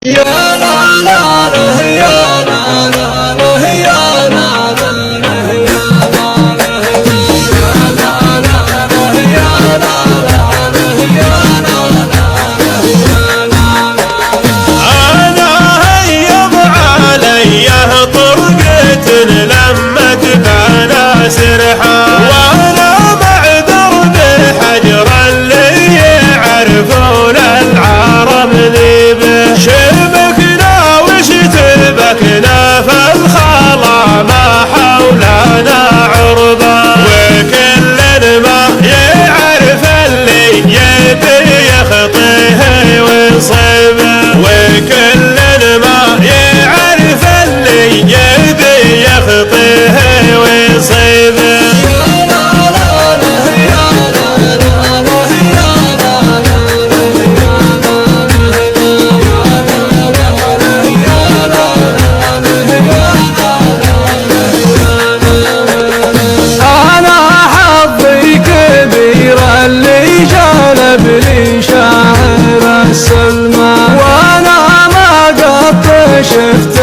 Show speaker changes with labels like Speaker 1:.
Speaker 1: يا لا لا لا يا لا لا لا يا لا لا لا يا لا لا لا يا لا لا لا يا لا لا لا.
Speaker 2: أنا هيض علي طرقة لما تبانا سرحة، وأنا معذر بحجر اللي يعرفون العرب ذيبه. شبكنا واشتبكنا فالخلا ما حولنا عربة، وكل ما يعرف اللي يبي يخطيه ويصيبه، وكل ما يعرف اللي يبي يخطيه ويصيبه.
Speaker 1: أنا حظي كبير اللي جلب لي شاعر السلمى، وأنا ما قد شفت